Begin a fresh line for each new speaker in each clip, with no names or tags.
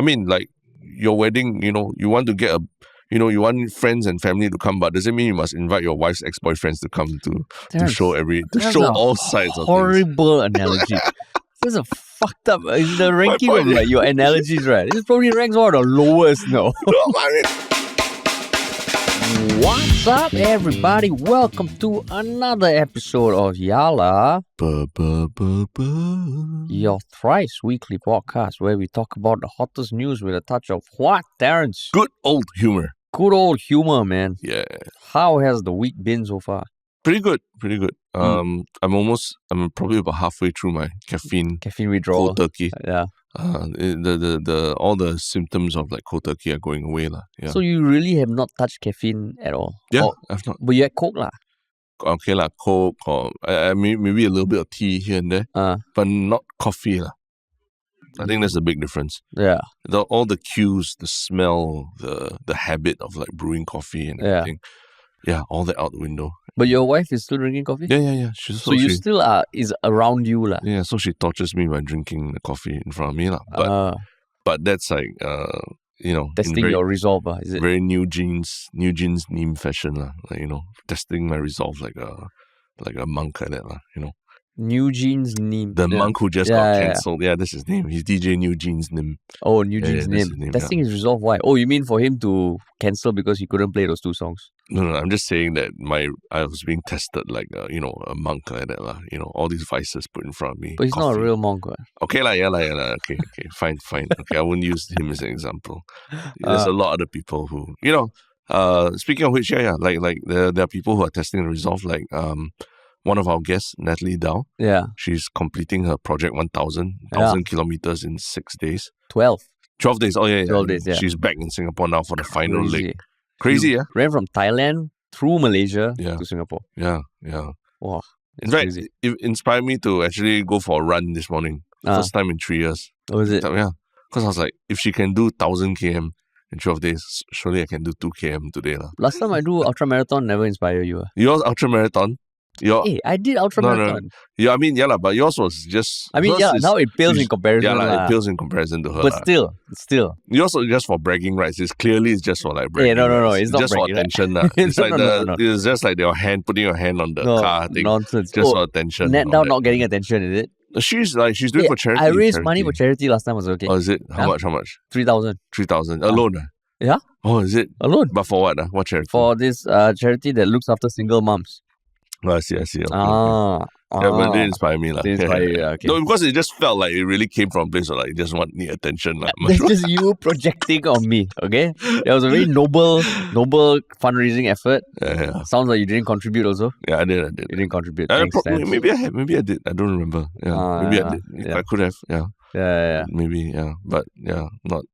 I mean, like your wedding, you want to get you want friends and family to come, but doesn't mean you must invite your wife's ex-boyfriends to come to show all sides of things.
Horrible analogy. This is a fucked up. Is the ranking of like your analogies, right? This probably ranks one of the lowest. No. What's up, everybody? Welcome to another episode of Yala, your thrice weekly podcast where we talk about the hottest news with a touch of what, Terrence?
Good old humor.
Good old humor, man.
Yeah.
How has the week been so far?
Pretty good. I'm probably about halfway through my caffeine
withdrawal.
cold turkey.
Yeah.
The all the symptoms of like cold turkey are going away lah. Yeah.
So you really have not touched caffeine at all?
Yeah, I've not.
But you had Coke lah.
Okay lah, Coke or maybe a little bit of tea here and there, but not coffee lah. I think that's the big difference.
Yeah.
All the cues, the smell, the habit of like brewing coffee and everything. Yeah, all that out the window.
But your wife is still drinking coffee?
Yeah.
She still is around you lah.
Yeah, so she tortures me by drinking the coffee in front of me lah. But that's like
testing your resolve, is it?
Very new jeans name fashion lah. Like, testing my resolve like a monk like that lah.
New Jeans Nim.
The monk who just got cancelled. Yeah, that's his name. He's DJ New Jeans Nim.
Oh, New Jeans Nim. Testing his resolve, why? Oh, you mean for him to cancel because he couldn't play those two songs?
No, I'm just saying that I was being tested like a monk like that lah. All these vices put in front of me.
But he's not a real monk, right?
Okay lah, yeah. Okay, fine. Okay, I won't use him as an example. There's a lot of other people who, speaking of which, like there are people who are testing the resolve, like one of our guests, Natalie Dow. Yeah. She's completing her project 1,000 kilometers in 6 days.
12
days. Oh, yeah.
12 days, yeah.
She's back in Singapore now for the final leg. Crazy, yeah?
Ran from Thailand through Malaysia to Singapore.
Yeah.
Wow.
In fact, it inspired me to actually go for a run this morning. First time in 3 years.
Oh, is it?
Yeah. Because I was like, if she can do 1,000 km in 12 days, surely I can do 2 km today.
Last time I do ultra marathon, never inspire you.
Yours ultra marathon?
I did ultra marathon.
Yeah, I mean, but yours was just...
now it pales in comparison.
Yeah, it pales in comparison to her.
But still.
Yours was just for bragging rights. It's just for like bragging
no, it's not
just
bragging,
for attention. It's like it's just like putting your hand on the car thing.
Nonsense.
Just for attention.
Now not getting attention, is it?
She's doing for charity.
I raised money for charity last time, was okay.
Oh, is it? How much?
3,000.
3,000. Alone?
Yeah.
Oh, is it?
Alone.
But for what? What charity?
For this charity that looks after single moms.
Oh, I see. Okay.
But
it didn't inspire me.
It inspired you, okay.
No, because it just felt like it really came from a place where like you just need attention.
That's just you projecting on me, okay? It was a very noble fundraising effort.
Yeah.
Sounds like you didn't contribute also.
Yeah, I did.
You didn't contribute.
Maybe I did. I don't remember. Yeah, maybe I did. Yeah. I could have. Yeah.
Yeah.
Maybe. Yeah, but not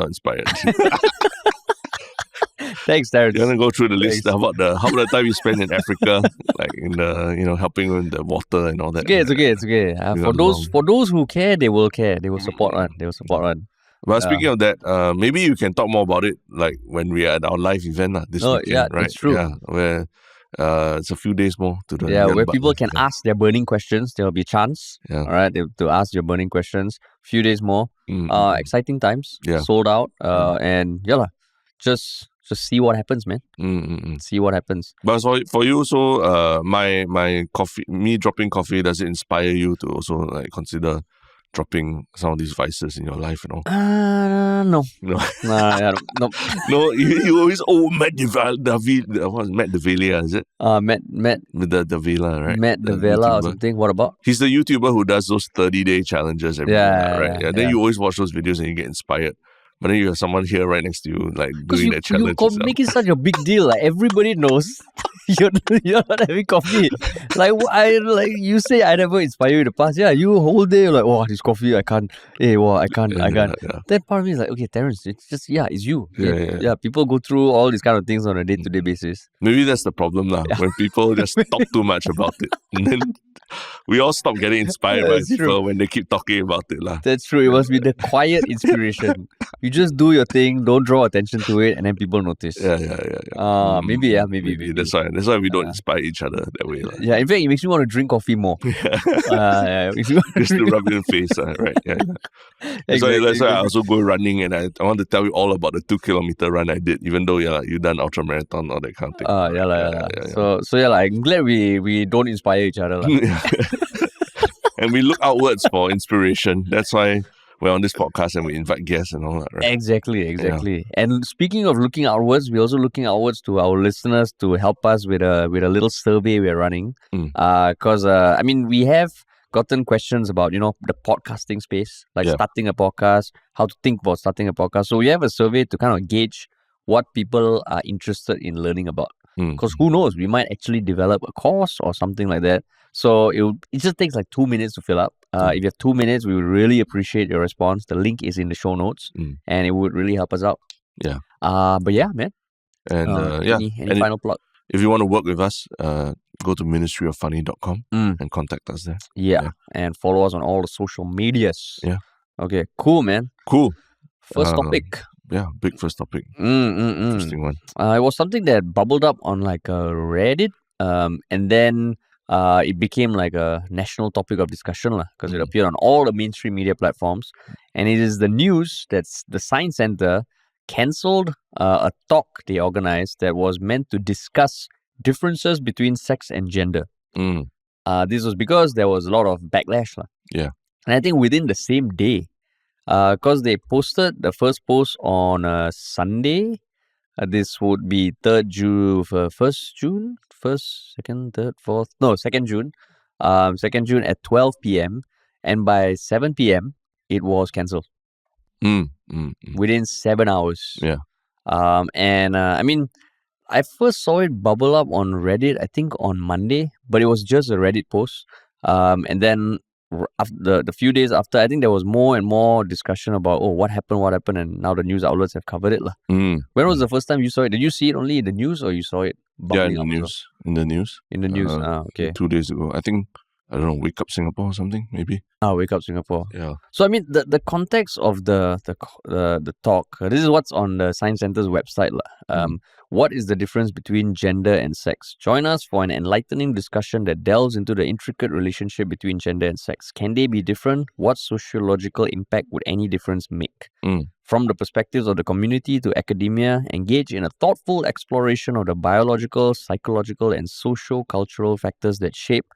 inspired.
Thanks, Terrence.
You want to go through the list about the time you spent in Africa, like in the helping with the water and all that.
It's okay. For those who care, they will care. They will support one.
But speaking of that, maybe you can talk more about it, like when we are at our live event this weekend, right?
It's true.
Yeah, where it's a few days more to the
where people can ask their burning questions. There will be a chance, all right, to ask your burning questions. Few days more. Exciting times. Yeah. Sold out. And just see what happens, man. See what happens.
But for you, so my coffee, me dropping coffee, does it inspire you to also like consider dropping some of these vices in your life and all?
No.
No, you always Matt Davila, is it?
Matt
with the Davila, right?
Matt Davila or something. What about?
He's the YouTuber who does those 30-day challenges every day, right? Yeah. Then you always watch those videos and you get inspired. But then you have someone here right next to you, like doing that challenge.
You make it such a big deal. Like everybody knows you're not having coffee. Like you say, I never inspire you in the past. Yeah, you whole day like, oh, this coffee, I can't. I can't. Yeah. That part of me is like, okay, Terrence, it's just it's you. Yeah. People go through all these kind of things on a day-to-day basis.
Maybe that's the problem now. When people just talk too much about it, and then we all stop getting inspired by people when they keep talking about it lah.
That's true. It must be the quiet inspiration. You just do your thing, don't draw attention to it, and then people notice.
Yeah.
Maybe.
That's why we don't inspire each other that way.
Yeah, in fact, it makes me want to drink coffee more.
Just to rub your face, right? Yeah. That's why I also go running, and I want to tell you all about the 2 kilometer run I did, even though you done ultra marathon or that kind of thing.
Yeah. So I'm glad we don't inspire each other.
And we look outwards for inspiration. That's why we're on this podcast and we invite guests and all that, right?
Exactly. Yeah. And speaking of looking outwards, we're also looking outwards to our listeners to help us with a little survey we're running. Because we have gotten questions about the podcasting space, like starting a podcast, how to think about starting a podcast. So we have a survey to kind of gauge what people are interested in learning about. Because who knows, we might actually develop a course or something like that. So it just takes like 2 minutes to fill up. If you have 2 minutes, we would really appreciate your response. The link is in the show notes, and it would really help us out.
Yeah.
But yeah, man.
And
any final plug?
If you want to work with us, go to ministryoffunny.com and contact us there.
Yeah, and follow us on all the social medias.
Yeah.
Okay, cool, man.
Cool.
First topic.
Yeah, big first topic. Interesting one.
It was something that bubbled up on like Reddit, and then it became like a national topic of discussion because it appeared on all the mainstream media platforms. And it is the news that the Science Center cancelled a talk they organized that was meant to discuss differences between sex and gender. This was because there was a lot of backlash.
Yeah.
And I think within the same day, because they posted the first post on Sunday. This would be 1st June, 2nd June. 2nd June at 12 p.m. And by 7 p.m., it was cancelled. Within 7 hours.
Yeah.
I first saw it bubble up on Reddit, I think on Monday, but it was just a Reddit post. And then after the few days after, I think there was more and more discussion about what happened, and now the news outlets have covered it. When was the first time you saw it? Did you see it only in the news, or you saw it bubbling
in the news? In the news.
In the news. Okay.
2 days ago. I think, I don't know, Wake Up Singapore or something, maybe.
Wake Up Singapore.
Yeah.
So the context of the talk. This is what's on the Science Center's website. What is the difference between gender and sex? Join us for an enlightening discussion that delves into the intricate relationship between gender and sex. Can they be different? What sociological impact would any difference make? From the perspectives of the community to academia, engage in a thoughtful exploration of the biological, psychological, and socio-cultural factors that shape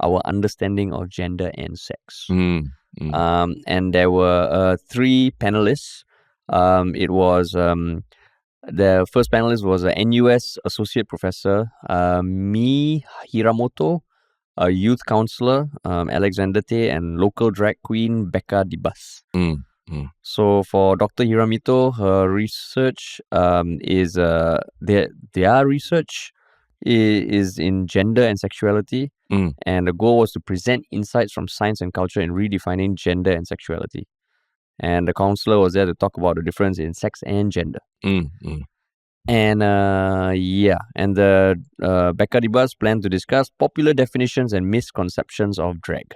our understanding of gender and sex. And there were 3 panelists. It was the first panelist was a NUS associate professor, Mi Hiramoto, a youth counselor, Alexander Tay, and local drag queen Becca Dibas. So for Dr. Hiramito, her research is their research is in gender and sexuality, and the goal was to present insights from science and culture in redefining gender and sexuality. And the counselor was there to talk about the difference in sex and gender. And the Becca Dibas planned to discuss popular definitions and misconceptions of drag.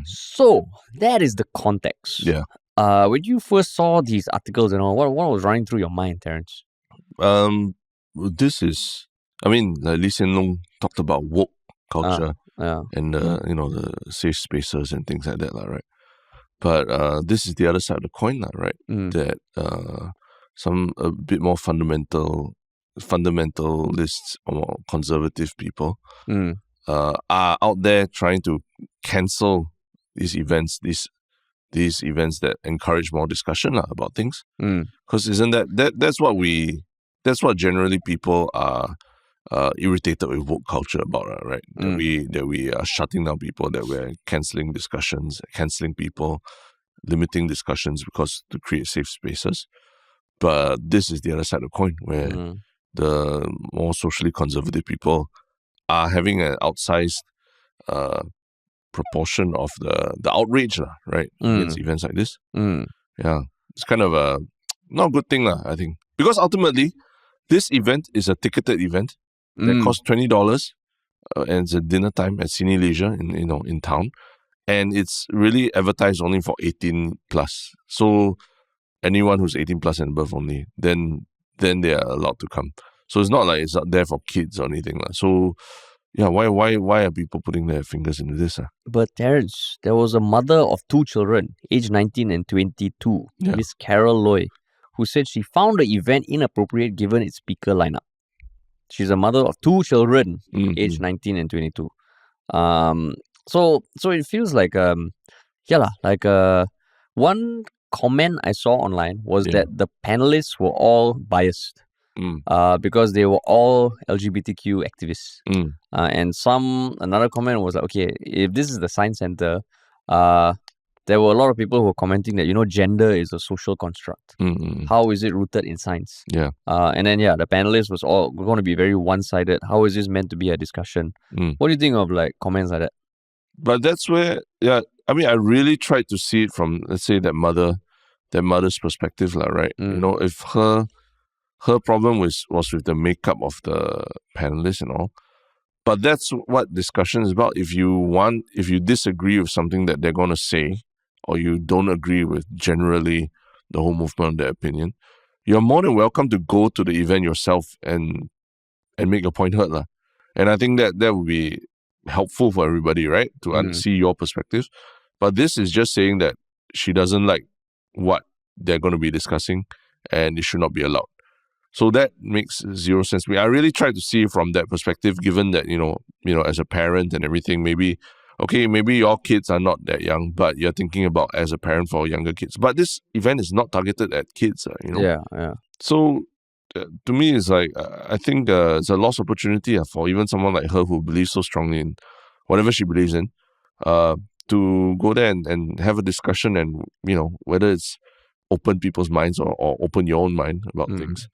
So that is the context.
Yeah.
When you first saw these articles and all, what was running through your mind, Terence?
This is, like Lee Hsien Loong talked about woke culture and the safe spaces and things like that, right? But this is the other side of the coin, right? That some a bit more fundamentalists or conservative people are out there trying to cancel these events, these events that encourage more discussion about things. Because isn't that's what generally people are irritated with woke culture about, right? That we are shutting down people, that we're cancelling discussions, cancelling people, limiting discussions because to create safe spaces. But this is the other side of the coin, where the more socially conservative people are having an outsized proportion of the outrage, right, against events like this. Yeah, it's kind of a not a good thing, I think, because ultimately this event is a ticketed event that costs $20, and it's a dinner time at Cine Leisure in town, and it's really advertised only for 18 plus. So anyone who's 18 plus and above only, then they are allowed to come. So it's not like it's not there for kids or anything. So yeah, why are people putting their fingers into this?
But Terence, there was a mother of 2 children, aged 19 and 22, Miss Carol Loy, who said she found the event inappropriate given its speaker lineup. She's a mother of 2 children, aged 19 and 22. So it feels like one comment I saw online was that the panelists were all biased. Because they were all LGBTQ activists. And another comment was like, okay, if this is the science center, there were a lot of people who were commenting that, gender is a social construct. How is it rooted in science? And then, the panelists was all going to be very one-sided. How is this meant to be a discussion? What do you think of comments like that?
But that's where, I really tried to see it from, let's say, that mother's perspective, right? If her problem was with the makeup of the panelists and all. But that's what discussion is about. If you disagree with something that they're going to say, or you don't agree with generally the whole movement, their opinion, you're more than welcome to go to the event yourself and make your point heard. And I think that would be helpful for everybody, right? To see your perspective. But this is just saying that she doesn't like what they're going to be discussing and it should not be allowed. So that makes zero sense to me. I really tried to see from that perspective, given that, as a parent and everything, maybe your kids are not that young, but you're thinking about as a parent for younger kids. But this event is not targeted at kids,
Yeah.
So to me, it's like, I think it's a lost opportunity for even someone like her who believes so strongly in whatever she believes in, to go there and have a discussion and, whether it's open people's minds or open your own mind about things.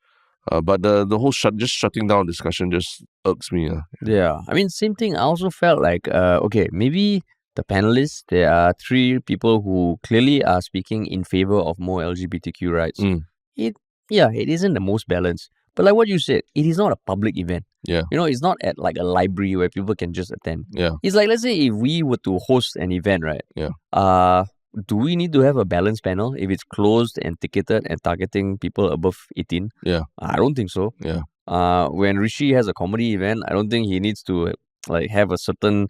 But the whole shutting down discussion just irks me.
Yeah. Same thing. I also felt like, okay, maybe the panelists, there are 3 people who clearly are speaking in favor of more LGBTQ rights. It isn't the most balanced. But like what you said, it is not a public event.
Yeah.
It's not at like a library where people can just attend.
Yeah.
It's like, let's say if we were to host an event, right?
Yeah.
Do we need to have a balanced panel if it's closed and ticketed and targeting people above 18?
Yeah.
I don't think so.
Yeah.
When Rishi has a comedy event, I don't think he needs to have a certain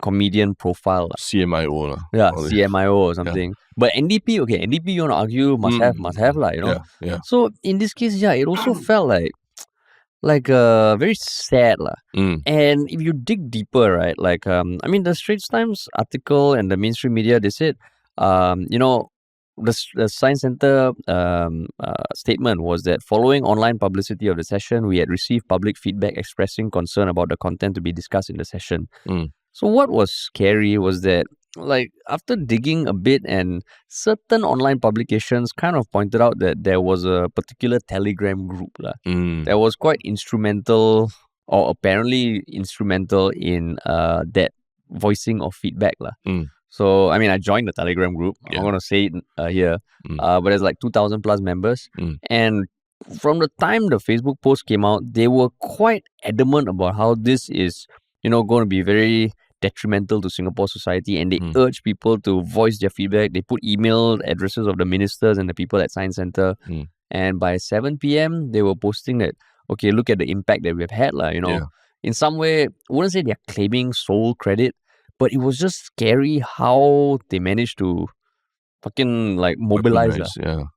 comedian profile.
CMIO.
Yeah, CMIO or something. Yeah. But NDP, you want to argue, must have,
Yeah.
So in this case, it also felt like very sad. And if you dig deeper, right, the Straits Times article and the mainstream media, they said, the Science Center statement was that following online publicity of the session, we had received public feedback expressing concern about the content to be discussed in the session. So what was scary was that, after digging a bit, and certain online publications kind of pointed out that there was a particular Telegram group that was quite instrumental, or apparently instrumental in that voicing of feedback. So, I joined the Telegram group. I'm going to say it here. But there's 2,000 plus members. And from the time the Facebook post came out, they were quite adamant about how this is, going to be very detrimental to Singapore society. And they urge people to voice their feedback. They put email addresses of the ministers and the people at Science Center. And by 7 p.m., they were posting that, okay, look at the impact that we've had. In some way, I wouldn't say they're claiming sole credit, but it was just scary how they managed to fucking mobilize.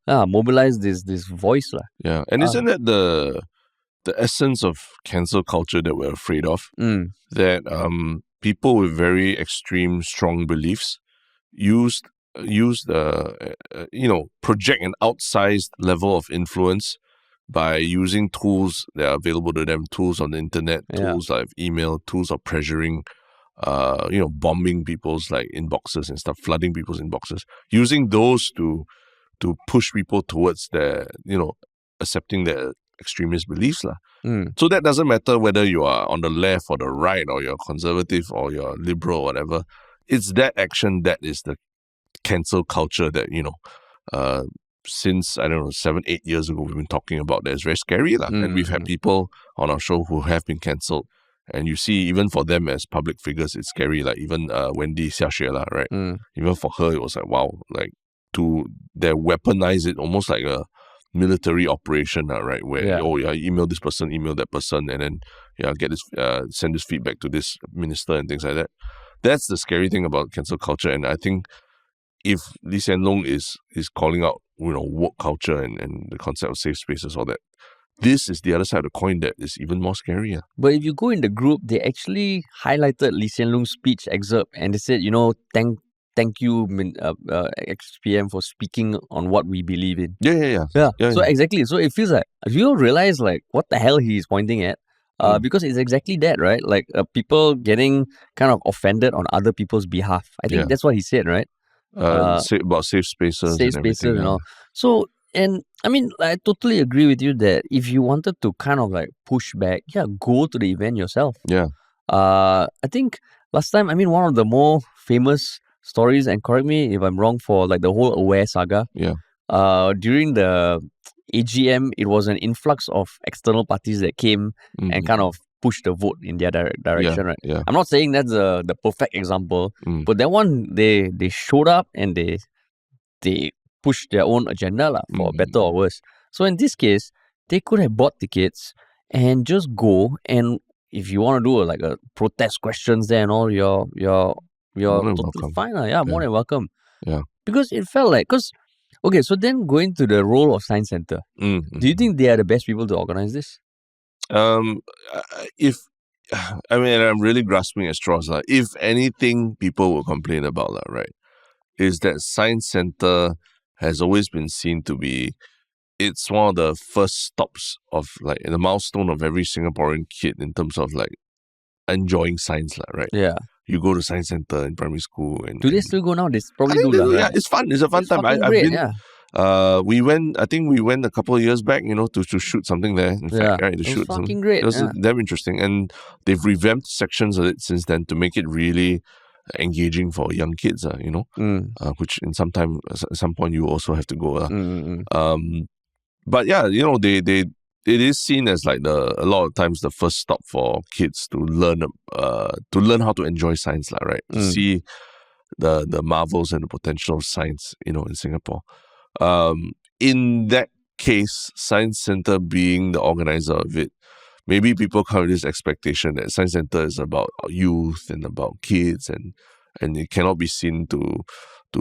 Mobilize this voice.
Yeah. And isn't that the essence of cancel culture that we're afraid of? That people with very extreme, strong beliefs project an outsized level of influence by using tools that are available to them, tools on the internet, tools like email, tools of pressuring, bombing people's inboxes and stuff, flooding people's inboxes, using those to push people towards their, accepting their extremist beliefs. So that doesn't matter whether you are on the left or the right, or you're conservative or you're liberal or whatever. It's that action that is the cancel culture that, since, 7-8 years ago, we've been talking about that. It's very scary. And we've had people on our show who have been cancelled. And you see, even for them as public figures, it's scary. Even Wendy Xiaxue, right? Even for her, it was wow. they weaponize it almost like a military operation, right? Where email this person, email that person, and then get this send this feedback to this minister and things like that. That's the scary thing about cancel culture, and I think if Lee Hsien Loong is calling out woke culture and the concept of safe spaces, all that, this is the other side of the coin that is even more scary.
But if you go in the group, they actually highlighted Lee Hsien Loong's speech excerpt, and they said, thank you, XPM, for speaking on what we believe in.
Yeah.
So exactly. So it feels like, you realize like what the hell he's pointing at. Because it's exactly that, right? Like people getting kind of offended on other people's behalf. I think that's what he said, right?
About safe spaces and everything.
And all. So, and I mean, I totally agree with you that if you wanted to kind of like push back, go to the event yourself.
Yeah.
I think last time, one of the more famous stories, and correct me if I'm wrong, for like the whole Aware saga.
Yeah.
During the AGM, it was an influx of external parties that came and kind of pushed the vote in their direction, right?
Yeah.
I'm not saying that's the perfect example, but that one, they showed up and they pushed their own agenda for better or worse. So in this case, they could have bought tickets and just go, and if you want to do like a protest questions there and all, you're totally
welcome.
fine. More than welcome.
Yeah.
Because it felt like, okay, so then going to the role of Science Center, do you think they are the best people to organize this?
I'm really grasping at straws. If anything people will complain about, right, is that Science Center has always been seen to be, it's one of the first stops of like the milestone of every Singaporean kid in terms of like enjoying science, right?
Yeah.
You go to Science Center in primary school. And
do they still go now? They probably do.
Yeah, it's fun. It's a fun time. I've been.
Yeah.
We went a couple of years back, to shoot something there. In fact, right, to shoot
was fucking great.
It was damn interesting, and they've revamped sections of it since then to make it really engaging for young kids. Which at some point you also have to go. But yeah, it is seen as like a lot of times the first stop for kids to learn how to enjoy science, right? To see the marvels and the potential of science, in Singapore. In that case, Science Center being the organizer of it, maybe people come with this expectation that Science Center is about youth and about kids, and it cannot be seen to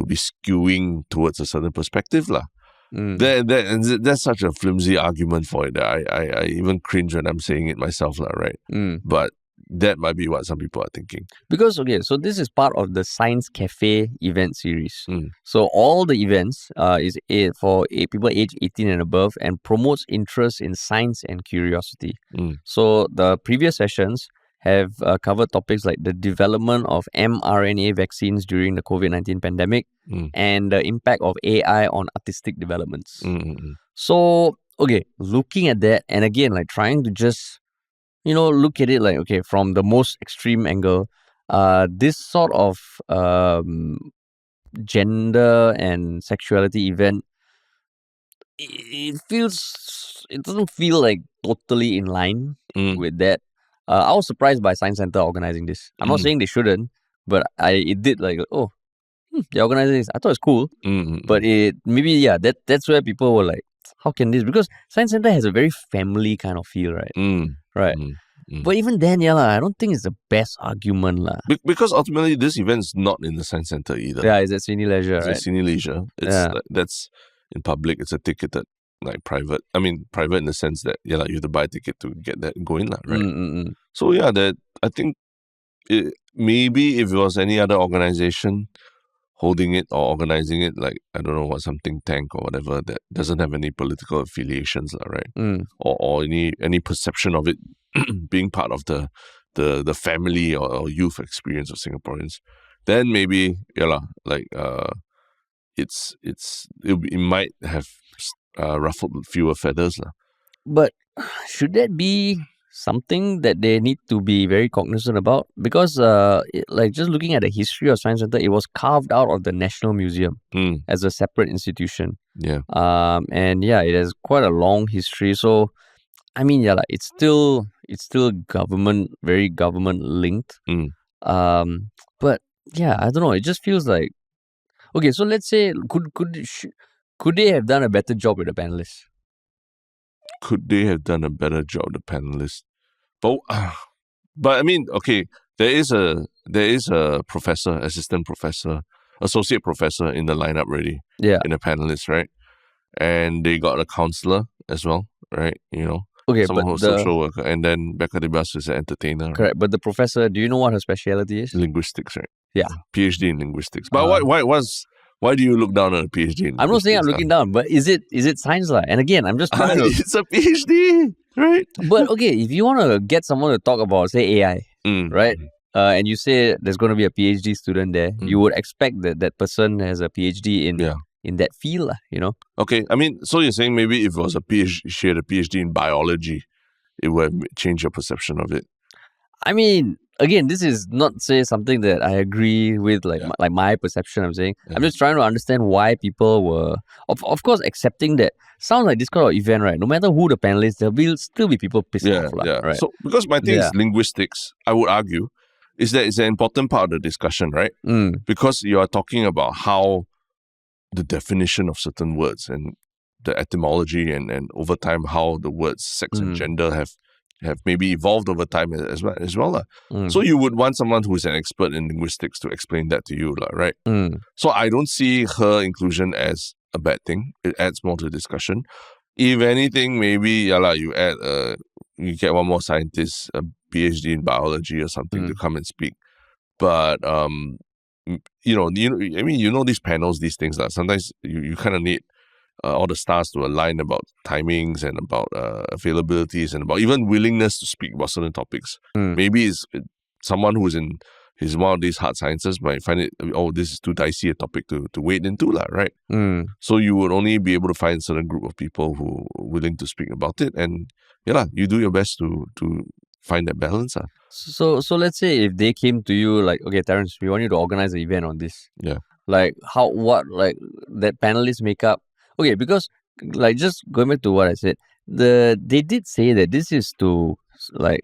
be skewing towards a certain perspective, That's such a flimsy argument for it that I even cringe when I'm saying it myself, right? But that might be what some people are thinking.
Because, so this is part of the Science Cafe event series. So all the events is for people aged 18 and above and promotes interest in science and curiosity. So the previous sessions have covered topics like the development of mRNA vaccines during the COVID-19 pandemic and the impact of AI on artistic developments. So, looking at that, and again, like trying to just, look at it like, from the most extreme angle, this sort of gender and sexuality event, it doesn't feel like totally in line with that. I was surprised by Science Center organizing this. I'm not saying they shouldn't, but it did like, they're organizing this. I thought it's cool, but that's where people were like, how can this? Because Science Center has a very family kind of feel, right? Right. But even then, I don't think it's the best argument,
because ultimately this event is not in the Science Center either.
Yeah, it's at Cine Leisure,
right? It's at Cine Leisure. That's in public. It's a ticketed, like private. I mean, private in the sense that you have to buy a ticket to get that and go in, right? So that I think maybe if it was any other organization holding it or organizing it, like I don't know what, some think tank or whatever that doesn't have any political affiliations, right? Or any perception of it being part of the family or youth experience of Singaporeans, then maybe it might have ruffled fewer feathers.
But should that be something that they need to be very cognizant about? Because just looking at the history of Science Center, it was carved out of the National Museum as a separate institution.
Yeah.
And it has quite a long history. So I mean, it's still government, very government linked. But I don't know. It just feels like, Okay, so let's say could they have done a better job with the panelists?
Could they have done a better job, the panelists? But I mean, okay, there is a professor, assistant professor, associate professor in the lineup already.
Yeah.
In the panelists, right? And they got a counselor as well, right?
Okay,
someone
but
who's a social worker, and then Becca DeBas is an entertainer. Right?
Correct, but the professor, do you know what her specialty is?
Linguistics, right?
Yeah.
PhD in linguistics. But why do you look down on a PhD in
I'm not saying I'm
linguistics,
looking down, but is it science lah? And again, I'm just trying to.
It's a PhD, right?
But okay, if you want to get someone to talk about, say, AI, right? And you say there's going to be a PhD student there, you would expect that person has a PhD in that field, lah.
Okay, I mean, so you're saying maybe if it was she had a PhD in biology, it would have changed your perception of it.
I mean, again, this is not say something that I agree with, like my perception. I'm saying I'm just trying to understand why people were, of course, accepting that. Sounds like this kind of event, right? No matter who the panelists, there will still be people pissed off, right?
So because my thing is linguistics, I would argue, is that it's an important part of the discussion, right? Because you are talking about how the definition of certain words and the etymology and over time how the words sex and gender have maybe evolved over time as well. So you would want someone who is an expert in linguistics to explain that to you, right? So I don't see her inclusion as a bad thing. It adds more to the discussion. If anything, maybe you add you get one more scientist, a PhD in biology or something to come and speak. But these panels, these things that sometimes you kind of need all the stars to align about timings and about availabilities and about even willingness to speak about certain topics. Maybe it's someone who's in one of these hard sciences might find it, this is too dicey a topic to wade into, right? So you would only be able to find a certain group of people who are willing to speak about it, and you do your best to find that balance.
So let's say if they came to you like, okay, Terence, we want you to organize an event on this.
Yeah.
Like that panelist makeup. Okay, because like just going back to what I said, they did say that this is to like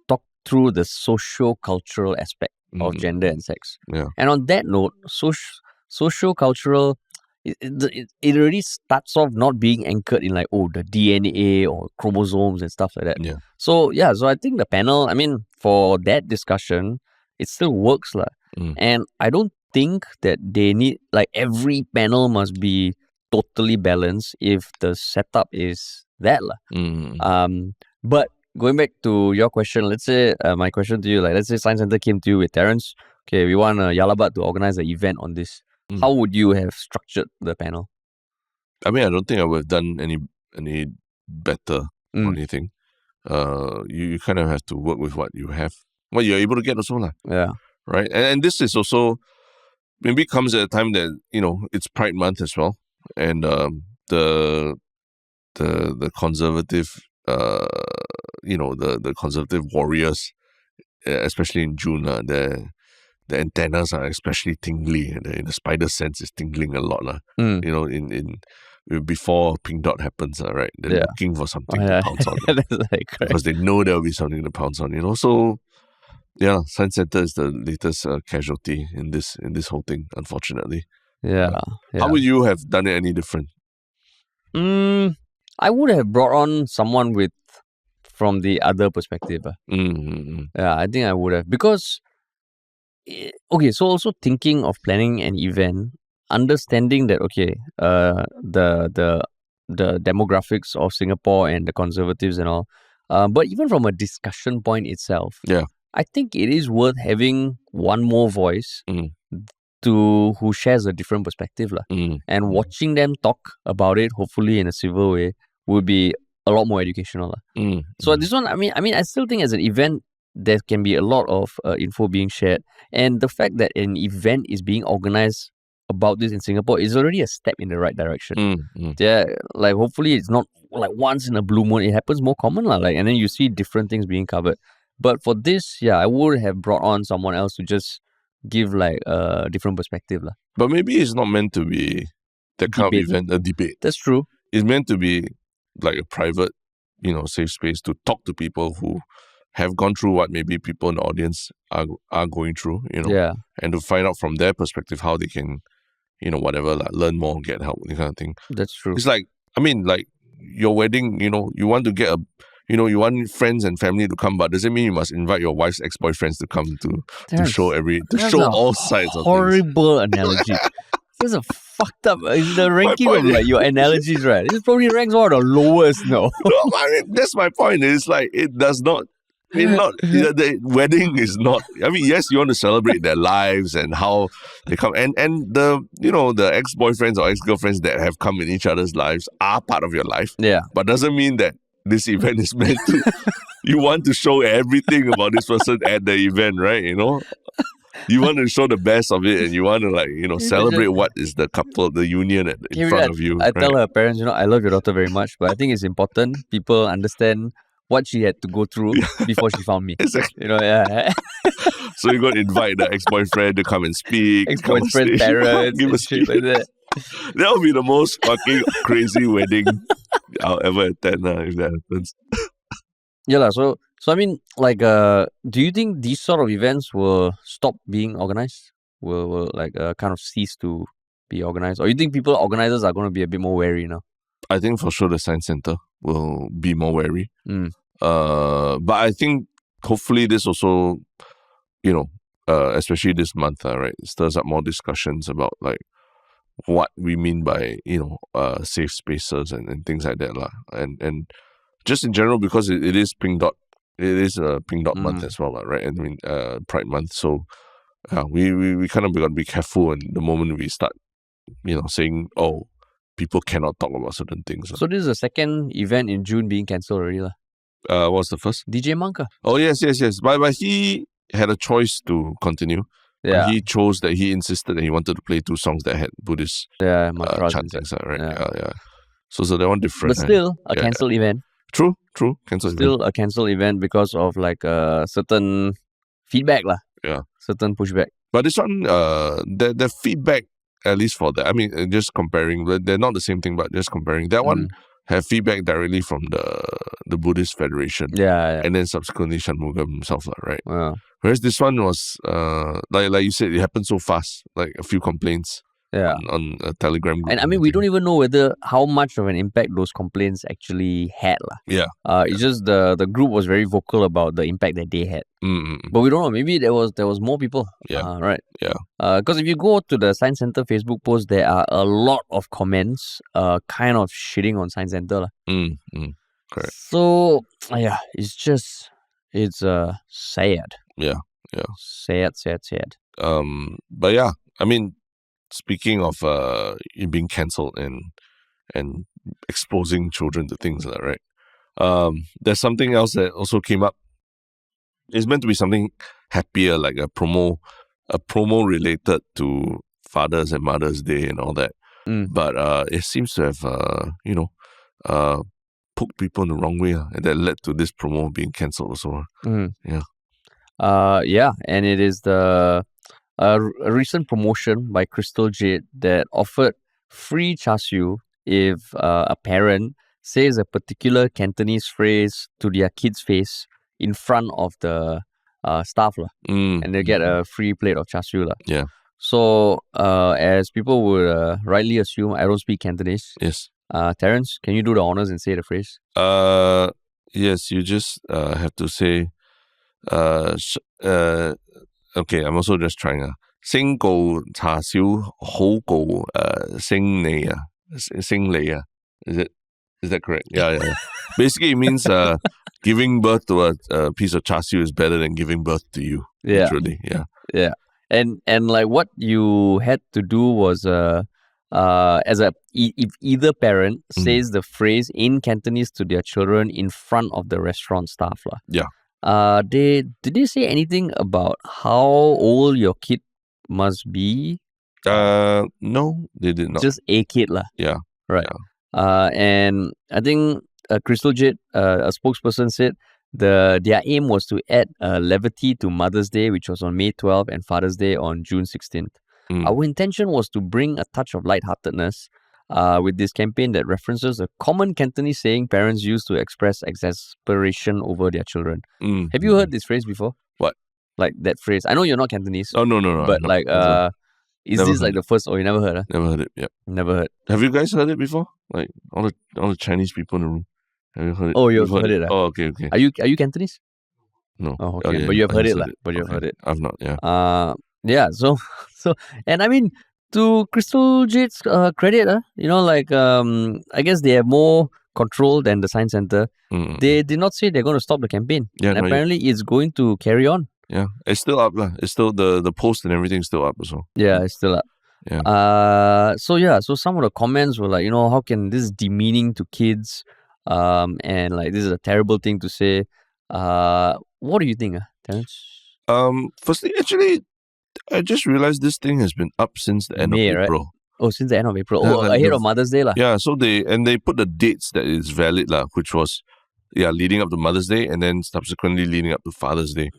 talk through the socio-cultural aspect of gender and sex.
Yeah.
And on that note, socio-cultural, it already starts off not being anchored in like, the DNA or chromosomes and stuff like that.
Yeah.
So I think the panel, I mean, for that discussion, it still works lah. And I don't think that they need like every panel must be totally balanced if the setup is that lah. But going back to your question, let's say my question to you, like let's say Science Center came to you with Terence. Okay, we want Yalabat to organize an event on this. How would you have structured the panel?
I mean, I don't think I would have done any better or anything. You kind of have to work with what you have, what you're able to get also lah.
Yeah.
Right, and this is also maybe comes at a time that it's Pride Month as well, and the conservative the conservative warriors, especially in June, the antennas are especially tingly, and in the spider sense is tingling a lot lah. In before Pink Dot happens, right? They're looking for something to pounce on because they know there'll be something to pounce on. So Science Center is the latest casualty in this whole thing, unfortunately.
Yeah.
How would you have done it any different?
I would have brought on someone from the other perspective. Yeah, I think I would have, because okay, so also thinking of planning an event, understanding that the demographics of Singapore and the conservatives and all, but even from a discussion point itself, I think it is worth having one more voice who shares a different perspective and watching them talk about it, hopefully in a civil way, would be a lot more educational So this one, I mean, I still think as an event there can be a lot of info being shared, and the fact that an event is being organized about this in Singapore is already a step in the right direction. Yeah, like hopefully it's not like once in a blue moon. It happens more common and then you see different things being covered. But for this, I would have brought on someone else to just give like a different perspective
But maybe it's not meant to be that kind of event, a debate.
That's true.
It's meant to be like a private, safe space to talk to people who have gone through what maybe people in the audience are going through, and to find out from their perspective how they can whatever, like, learn more, get help, that kind of thing.
That's true.
It's like, I mean, like, your wedding, you want to get you want friends and family to come, but doesn't mean you must invite your wife's ex-boyfriends to come to show all sides of things.
Horrible analogy. This is a fucked up. Is the ranking of like your analogies, right? This probably ranks one of the lowest. No,
I mean, that's my point. It's like it does not. The wedding is not. I mean, yes, you want to celebrate their lives and how they come, and the ex-boyfriends or ex-girlfriends that have come in each other's lives are part of your life.
Yeah,
but doesn't mean that this event is meant to. You want to show everything about this person at the event, right? You want to show the best of it, and you want to celebrate what is the couple, the union in front of you.
I tell her parents, I love your daughter very much, but I think it's important people understand what she had to go through before she found me.
Exactly.
Yeah.
So you're going to invite the ex-boyfriend to come and speak.
Ex-boyfriend parents.
Give a speech like that. That would be the most fucking crazy wedding I'll ever attend if that happens.
Yeah, so I mean, like, do you think these sort of events will stop being organized? Will kind of cease to be organized? Or you think organizers are going to be a bit more wary now?
I think for sure the Science Centre will be more wary. But I think hopefully this also, especially this month, right, stirs up more discussions about like what we mean by safe spaces and things like that and just in general, because it is Pink Dot, it is a Pink Dot month as well, right? I mean Pride month, so we kind of got to be careful, and the moment we start saying, oh, people cannot talk about certain things.
So this is the second event in June being cancelled already, lah.
What's the first?
DJ Monk.
Oh yes. But he had a choice to continue.
Yeah.
He chose that. He insisted that he wanted to play 2 songs that had Buddhist chantings, right? Yeah. So that one different.
But still a cancelled event.
True. Cancelled.
Still a cancelled event because of like certain feedback, lah.
Yeah.
Certain pushback.
But this one, the feedback, at least for that, I mean, just comparing, they're not the same thing, but just comparing. That one have feedback directly from the Buddhist Federation.
Yeah.
And then subsequently Shanmugam himself, right?
Yeah.
Whereas this one was, like you said, it happened so fast, like a few complaints on a Telegram group.
And I mean, we don't even know how much of an impact those complaints actually had.
Yeah.
It's just the group was very vocal about the impact that they had. But we don't know. Maybe there was more people.
Yeah.
Right.
Yeah.
Because if you go to the Science Centre Facebook post, there are a lot of comments kind of shitting on Science Centre.
Correct.
So, it's sad.
Yeah.
Sad.
But yeah, I mean, speaking of it being cancelled and exposing children to things, right? There's something else that also came up. It's meant to be something happier, like a promo related to Father's and Mother's Day and all that. But it seems to have poked people in the wrong way, and that led to this promo being cancelled also.
Yeah, and it is a recent promotion by Crystal Jade that offered free Char Siew if a parent says a particular Cantonese phrase to their kid's face in front of the staff, and they get a free plate of Char Siew.
Yeah.
So, as people would rightly assume, I don't speak Cantonese.
Yes.
Terence, can you do the honors and say the phrase?
Yes, you just have to say, okay, I'm also just trying. 升告茶少好過升你啊，升你啊. Is that correct? Yeah. Basically, it means giving birth to a piece of char siu is better than giving birth to you.
Yeah.
Literally, yeah.
And like what you had to do was if either parent says the phrase in Cantonese to their children in front of the restaurant staff.
Yeah.
Did they say anything about how old your kid must be?
No, they did not.
Just a kid.
Yeah.
Right.
Yeah.
And I think Crystal Jade, a spokesperson, said their aim was to add levity to Mother's Day, which was on May 12th, and Father's Day on June 16th. Our intention was to bring a touch of lightheartedness with this campaign that references a common Cantonese saying parents use to express exasperation over their children. Have you heard this phrase before?
What?
Like that phrase? I know you're not Cantonese.
Oh, no.
But Is
Never
this
heard
like the first? Oh, you never heard? Huh?
Never heard it. Yeah.
Never heard.
Have you guys heard it before? Like all the Chinese people in the room. Have you heard it?
Oh, you've heard it.
Oh, okay.
Are you Cantonese?
No.
Oh, okay.
yeah,
But you have
I
heard
just
it, lah. But you have heard it.
I've not. Yeah.
Yeah. So, and I mean, to Crystal Jade's credit, I guess they have more control than the Science Center. They did not say they're going to stop the campaign.
Yeah,
and apparently it's going to carry on.
Yeah, it's still up, lah. It's still the post and everything's still up as well.
Yeah, it's still up.
Yeah.
So some of the comments were like, how can this demeaning to kids? And like this is a terrible thing to say. What do you think, Terence?
Firstly, actually, I just realized this thing has been up since the end of April.
Right? Oh, since the end of April.
Yeah,
Ahead of Mother's Day, lah.
Yeah, so they put the dates that is valid, lah, which was leading up to Mother's Day and then subsequently leading up to Father's Day.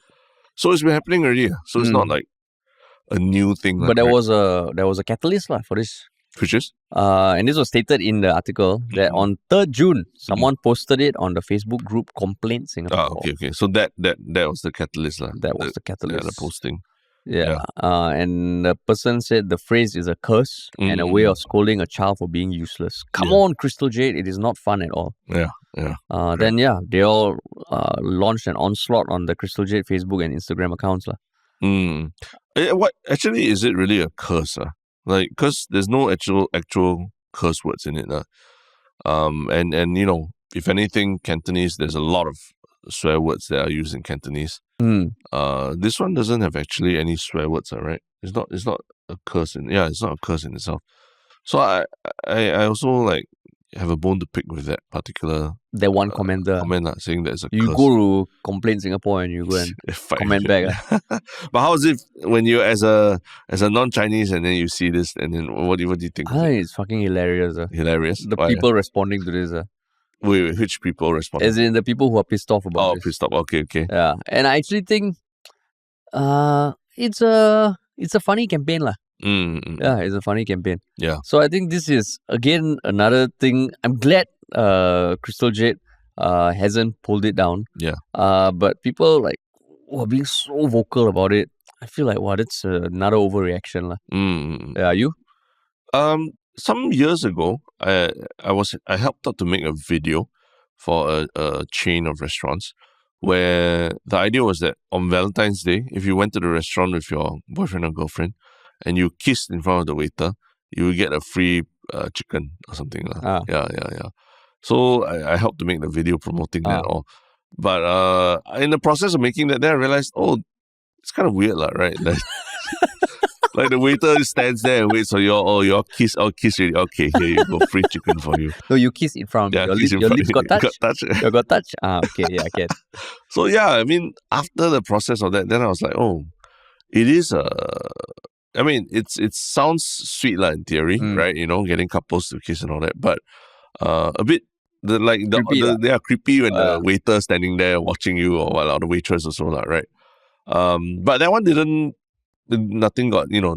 So it's been happening already. So it's not like a new thing.
But there was a catalyst, lah, for this.
Which is?
And this was stated in the article that on 3rd June, someone posted it on the Facebook group Complaint Singapore.
Okay. So that was the catalyst, lah.
That was the catalyst.
The posting.
Yeah. And the person said the phrase is a curse and a way of scolding a child for being useless. Come on, Crystal Jade. It is not fun at all.
Yeah.
Then, they all launched an onslaught on the Crystal Jade Facebook and Instagram accounts.
What actually is it really a curse? Like, because there's no actual curse words in it. And if anything, Cantonese, there's a lot of swear words that are used in Cantonese. This one doesn't have actually any swear words, right? It's not a curse it's not a curse in itself. So I also like have a bone to pick with that particular
one commenter
saying that it's a
you
curse.
Go to Complaint Singapore and you go and comment back.
But how is it when you as a non-Chinese and then you see this and then what do you think?
It's fucking hilarious.
Hilarious.
The people responding to this.
Wait, which people respond?
As in the people who are pissed off about this.
Pissed off. Okay.
Yeah, and I actually think it's a funny campaign, lah. Yeah, it's a funny campaign.
Yeah.
So I think this is again another thing. I'm glad Crystal Jade hasn't pulled it down.
Yeah.
But people like were being so vocal about it. I feel like that's another overreaction, lah. Yeah, you?
Some years ago, I helped out to make a video for a chain of restaurants where the idea was that on Valentine's Day, if you went to the restaurant with your boyfriend or girlfriend and you kissed in front of the waiter, you would get a free chicken or something. Yeah. So I helped to make the video promoting that all. But in the process of making that, then I realized, it's kind of weird, right? Like the waiter stands there and waits for your kiss. Kiss already. Okay, here you go, free chicken for you.
No, you kiss in front.
Yeah,
your lips got touch. You got touch. Okay, yeah, I get.
So I mean, after the process of that, then I was like, it is I mean, it sounds sweet in theory, right? Getting couples to kiss and all that, but a bit creepy, they are creepy when the waiter standing there watching you or the waitress or so, right? But that one nothing got no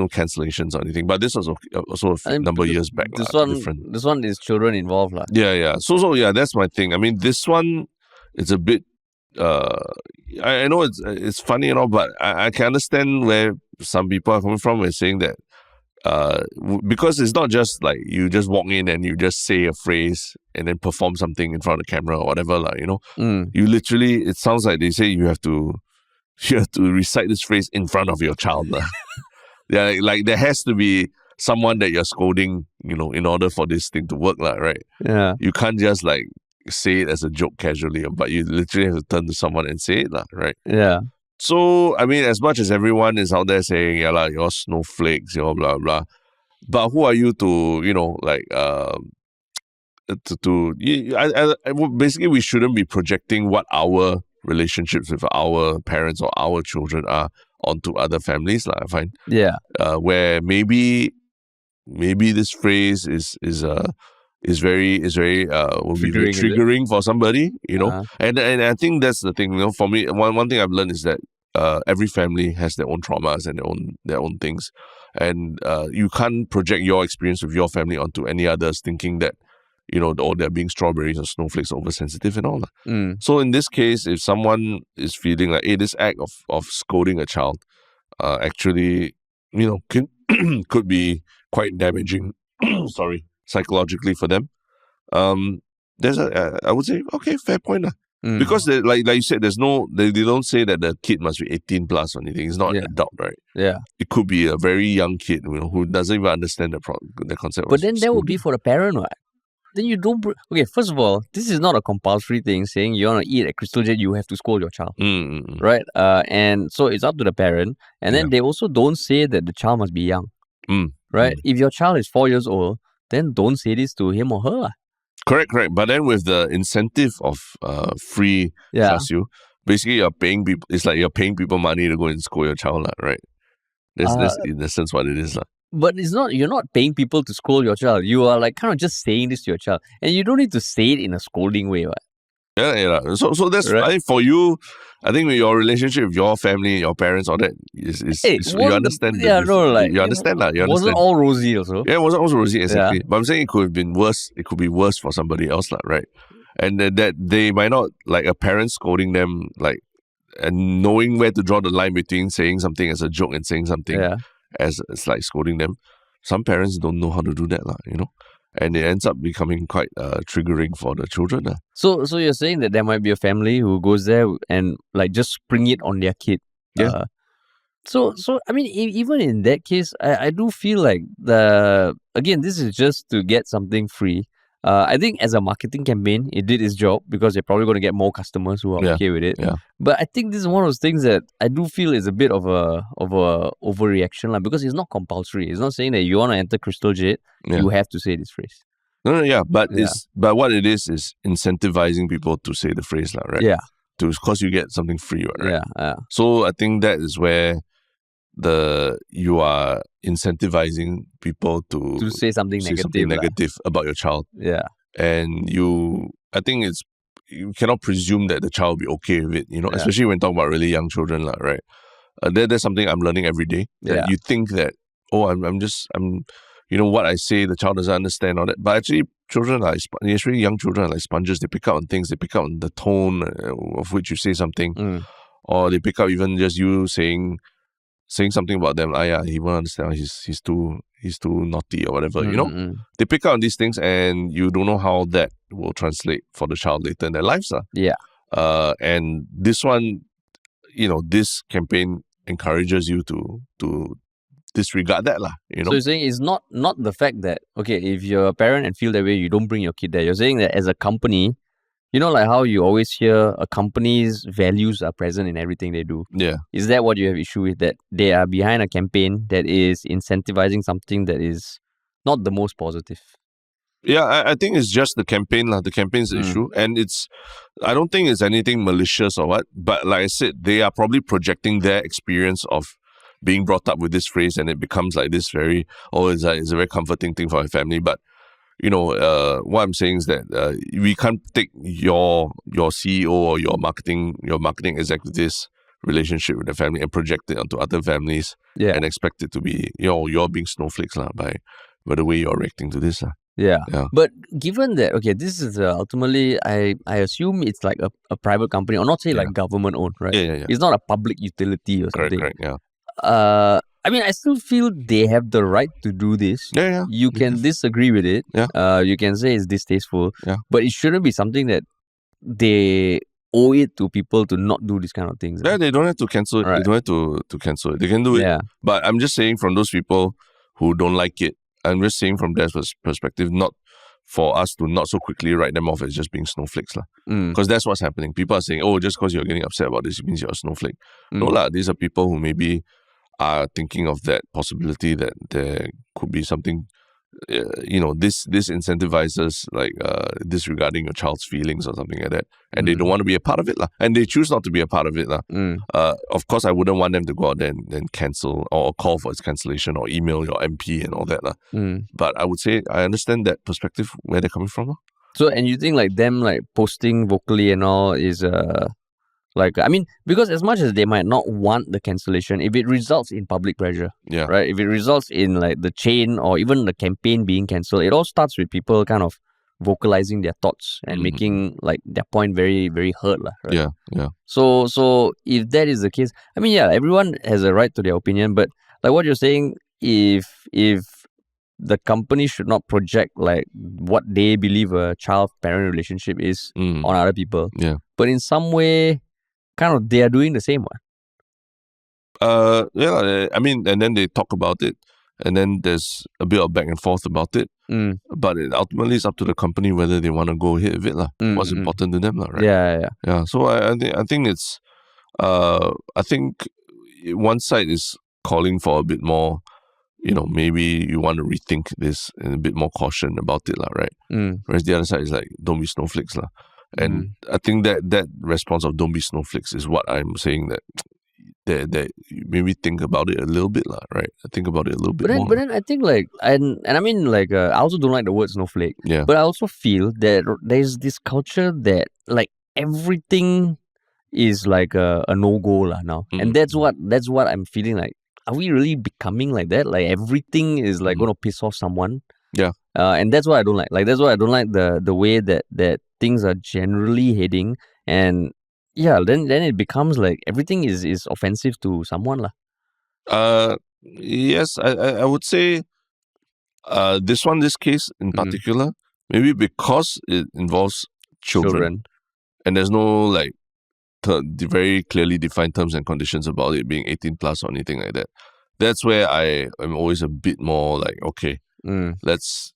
cancellations or anything. But this was also a number of years back.
This one is children involved, lah.
Yeah. So that's my thing. I mean, this one it's a bit. I know it's funny and all, but I can understand where some people are coming from. We're saying that because it's not just like you just walk in and you just say a phrase and then perform something in front of the camera or whatever, You literally, it sounds like they say you have to recite this phrase in front of your child. Yeah, like there has to be someone that you're scolding, in order for this thing to work, right?
Yeah.
You can't just like say it as a joke casually, but you literally have to turn to someone and say it, right?
Yeah.
So, I mean, as much as everyone is out there saying, you're snowflakes, blah, blah, but who are you to, basically we shouldn't be projecting what our relationships with our parents or our children are onto other families, I find.
Yeah.
Where maybe this phrase is very will be very triggering for somebody, and I think that's the thing, for me, one thing I've learned is that every family has their own traumas and their own things, and you can't project your experience with your family onto any others, thinking that they're being strawberries or snowflakes, oversensitive and all that. So in this case, if someone is feeling like, hey, this act of scolding a child actually, could be quite damaging. Sorry, psychologically for them. There's I would say, okay, fair point. Because like you said, there's no, they don't say that the kid must be 18 plus or anything. It's not an adult, right?
Yeah.
It could be a very young kid, who doesn't even understand the concept.
But then that would be for the parent, right? Then you don't. Okay, first of all, this is not a compulsory thing saying you want to eat at Crystal Jade, you have to scold your child, right? And so it's up to the parent. And then they also don't say that the child must be young, right? If your child is 4 years old, then don't say this to him or her.
Correct. But then with the incentive of free Char Siew, basically you're paying people. It's like you're paying people money to go and scold your child, right? That's in essence what it is,
But it's not. You're not paying people to scold your child. You are like kind of just saying this to your child, and you don't need to say it in a scolding way, right?
Yeah. So that's right. I think for you, I think with your relationship with your family, your parents, all that is you understand. You understand that.
Wasn't all rosy also.
Yeah, it wasn't all rosy, exactly. But I'm saying it could have been worse. It could be worse for somebody else, right? And that they might not, like a parent scolding them, like, and knowing where to draw the line between saying something as a joke and saying something as it's like scolding them. Some parents don't know how to do that, and it ends up becoming quite triggering for the children.
So you're saying that there might be a family who goes there and like just spring it on their kid.
Yeah.
So I mean, even in that case, I do feel like again, this is just to get something free. I think as a marketing campaign, it did its job because they're probably going to get more customers who are okay with it.
Yeah.
But I think this is one of those things that I do feel is a bit of a overreaction, because it's not compulsory. It's not saying that you want to enter Crystal Jade, you have to say this phrase.
No, but but what it is incentivizing people to say the phrase, right?
Yeah.
Because you get something free, right?
Yeah.
So I think that is where you are incentivizing people to
say something
negative about your child.
Yeah.
And I think you cannot presume that the child will be okay with it, especially when talking about really young children, right? That's something I'm learning every day. That you think that, I'm what I say, the child doesn't understand all that. But actually, especially young children are like sponges. They pick up on things. They pick up on the tone of which you say something. Or they pick up even just you saying something about them. He won't understand. He's too naughty or whatever. They pick up on these things, and you don't know how that will translate for the child later in their lives.
Yeah.
And this one, this campaign encourages you to disregard that, So
you're saying it's not the fact that, okay, if you're a parent and feel that way, you don't bring your kid there. You're saying that as a company, like how you always hear a company's values are present in everything they do.
Yeah.
Is that what you have issue with? That they are behind a campaign that is incentivizing something that is not the most positive?
Yeah, I think it's just the campaign. The campaign's the issue. And I don't think it's anything malicious or what. But like I said, they are probably projecting their experience of being brought up with this phrase, and it becomes like this it's a very comforting thing for my family. But what I'm saying is that we can't take your CEO or your marketing executive's relationship with the family and project it onto other families and expect it to be you're being snowflakes by the way you're reacting to this.
Yeah. But given that, okay, this is ultimately, I assume it's like a private company, or not say like government owned, right?
Yeah.
It's not a public utility or something.
Correct, yeah.
I mean, I still feel they have the right to do this.
Yeah.
You can disagree with it.
Yeah.
You can say it's distasteful.
Yeah.
But it shouldn't be something that they owe it to people to not do these kind of things.
Yeah, they don't have to cancel it. Right. They don't have to cancel it. They can do it.
Yeah.
But I'm just saying, from those people who don't like it, I'm just saying from their perspective, not for us to not so quickly write them off as just being snowflakes. Because that's what's happening. People are saying, just because you're getting upset about this, it means you're a snowflake. No, these are people who maybe are thinking of that possibility that there could be something, this incentivizes like disregarding your child's feelings or something like that, and they don't want to be a part of it, and they choose not to be a part of it. Of course, I wouldn't want them to go out there and cancel or call for its cancellation or email your MP and all that. But I would say I understand that perspective, where they're coming from.
So, and you think like them like posting vocally and all is like, I mean, because as much as they might not want the cancellation, if it results in public pressure, right? If it results in like the chain or even the campaign being cancelled, it all starts with people kind of vocalizing their thoughts and making like their point very, very heard, right?
Yeah.
So if that is the case, I mean, everyone has a right to their opinion, but like what you're saying, if the company should not project like what they believe a child-parent relationship is on other people.
Yeah.
But in some way, kind of they are doing the same one.
Yeah, I mean, and then they talk about it, and then there's a bit of back and forth about it. But it ultimately it's up to the company whether they want to go ahead with it. What's important to them, right?
Yeah.
So I think it's I think one side is calling for a bit more, maybe you want to rethink this and a bit more caution about it, right? Whereas the other side is like, don't be snowflakes. And I think that response of don't be snowflakes is what I'm saying, that maybe think about it a little bit, right? Think about it a little bit more.
But then I think like, and I mean like, I also don't like the word snowflake.
Yeah.
But I also feel that there's this culture that like everything is like a no-go now. And that's what I'm feeling like. Are we really becoming like that? Like everything is like going to piss off someone.
Yeah.
And that's what I don't like. Like that's why I don't like the way that things are generally heading. And yeah, then it becomes like everything is offensive to someone lah.
Yes, I would say this case in particular, maybe because it involves children. And there's no like very clearly defined terms and conditions about it being 18 plus or anything like that. That's where I am always a bit more like, okay, let's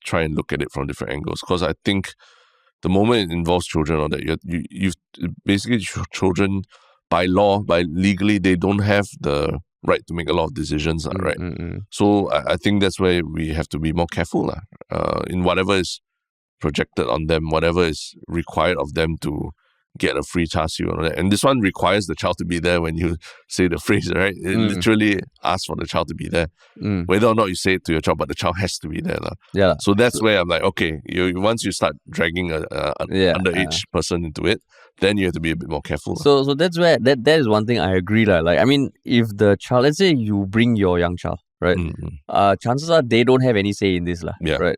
try and look at it from different angles. Because I think the moment it involves children or that, you've basically children by law, by legally, they don't have the right to make a lot of decisions, right? So I think that's where we have to be more careful in whatever is projected on them, whatever is required of them to get a free Char Siew and all that. And this one requires the child to be there when you say the phrase, right? It literally asks for the child to be there. Whether or not you say it to your child, but the child has to be there.
Yeah.
So that's where I'm like, okay, once you start dragging an underage person into it, then you have to be a bit more careful.
So that's where that is one thing I agree. Like, I mean, if the child, let's say you bring your young child, right? Chances are they don't have any say in this, right?
Yeah.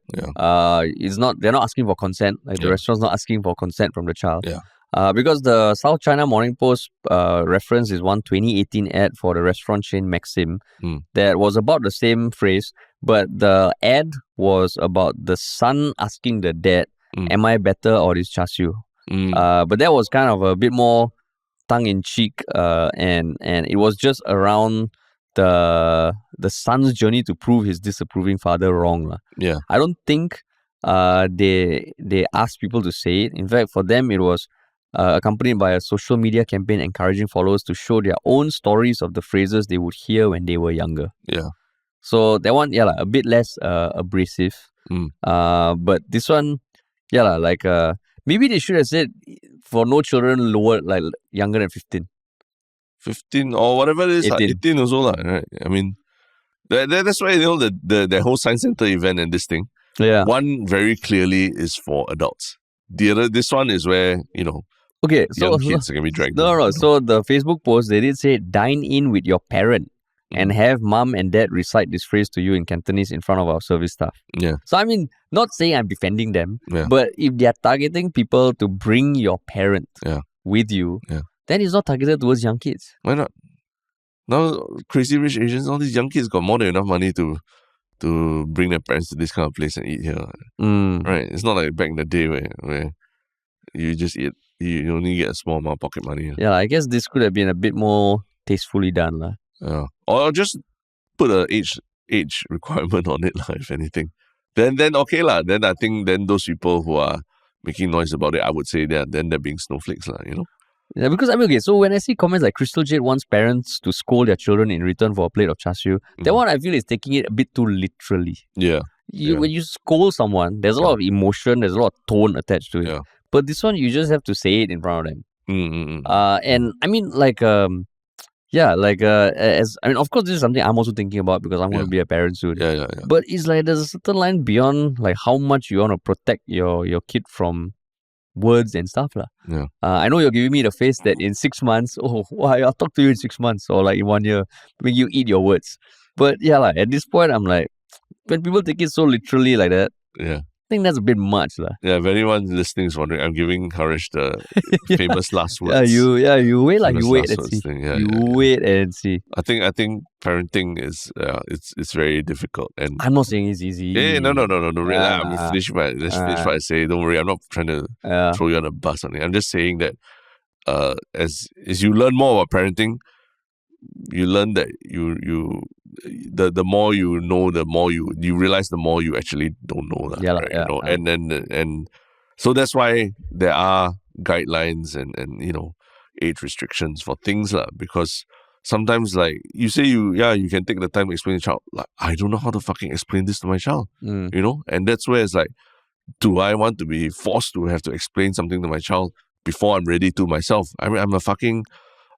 They're not asking for consent. Like the restaurant's not asking for consent from the child.
Yeah.
Because the South China Morning Post reference is one 2018 ad for the restaurant chain Maxim that was about the same phrase, but the ad was about the son asking the dad, am I better or is Char Siew? But that was kind of a bit more tongue-in-cheek, and it was just around the son's journey to prove his disapproving father wrong.
Yeah.
I don't think they asked people to say it. In fact, for them, it was accompanied by a social media campaign encouraging followers to show their own stories of the phrases they would hear when they were younger.
Yeah.
So that one, a bit less abrasive. But this one, maybe they should have said for no children lower, like younger than 15.
15 or whatever it is, 18 also, right? I mean, that's why, the whole science center event and this thing.
Yeah.
One very clearly is for adults. The other, this one is where,
okay,
young kids are going to be dragged.
No. So the Facebook post, they did say, dine in with your parent and have mom and dad recite this phrase to you in Cantonese in front of our service staff.
Yeah.
So I mean, not saying I'm defending them, but if they're targeting people to bring your parent with you, then it's not targeted towards young kids.
Why not? Now, Crazy Rich Asians, all these young kids got more than enough money to bring their parents to this kind of place and eat here. Right? It's not like back in the day where you just eat, you only get a small amount of pocket money.
Yeah, I guess this could have been a bit more tastefully done.
Yeah. Or just put a age requirement on it, if anything. Then okay lah. Then I think those people who are making noise about it, I would say they're being snowflakes
Yeah, because I mean, okay, so when I see comments like Crystal Jade wants parents to scold their children in return for a plate of Char Siew, that one I feel is taking it a bit too literally.
Yeah.
When you scold someone, there's a lot of emotion, there's a lot of tone attached to it.
Yeah.
But this one, you just have to say it in front of them. And I mean, of course, this is something I'm also thinking about because I'm going to be a parent soon.
Yeah.
But it's like there's a certain line beyond like how much you want to protect your kid from words and stuff.
Yeah.
I know you're giving me the face that in 6 months, I'll talk to you in 6 months or like in 1 year when you eat your words. But at this point, I'm like, when people take it so literally like that, think that's a bit much, lah.
Yeah, if anyone listening is wondering, I'm giving Harish the famous last words.
You wait, like
famous
you wait
last
and
words
see.
thing. Yeah,
you
yeah.
wait and see.
I think parenting is it's very difficult, and
I'm not saying it's easy.
no. I'm finish let's finish what I say. Don't worry, I'm not trying to throw you on a bus on it. I'm just saying that as you learn more about parenting, you learn that the more you know, the more you realize the more you actually don't know that, right? You know, and so that's why there are guidelines and age restrictions for things lah, because sometimes like you say you can take the time to explain to the child, like I don't know how to fucking explain this to my child, you know, and that's where it's like, do I want to be forced to have to explain something to my child before I'm ready to myself? I mean,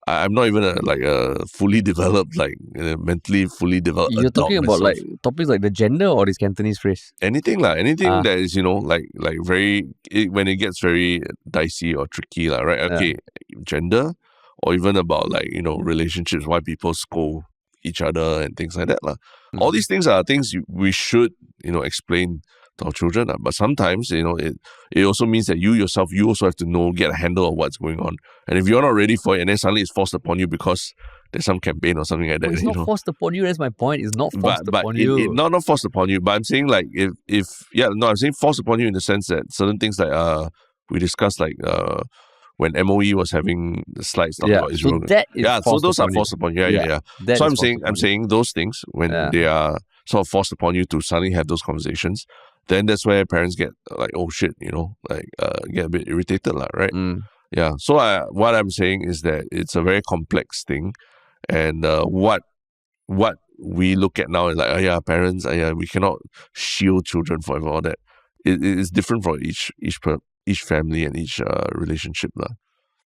I'm not even a fully developed, mentally fully developed
You're
adult
talking about
myself.
like topics like the gender or this Cantonese phrase?
Anything that is, like very, when it gets very dicey or tricky, right? Okay, gender, or even about relationships, why people scold each other and things like that. All these things are things we should, explain to our children. But sometimes, it also means that you yourself, you also have to get a handle of what's going on. And if you're not ready for it, and then suddenly it's forced upon you because there's some campaign or something like that.
It's not forced upon you. That's my point. It's not forced upon you.
Not forced upon you. But I'm saying I'm saying forced upon you in the sense that certain things like we discussed when MOE was having the slides talking about Israel.
So that is
so those are forced upon you. Yeah. So I'm saying those things when they are sort of forced upon you to suddenly have those conversations, then that's where parents get like, oh shit, get a bit irritated, right? Yeah. So what I'm saying is that it's a very complex thing, and what we look at now is like, parents, we cannot shield children forever. All that it is different for each family and each relationship, lah.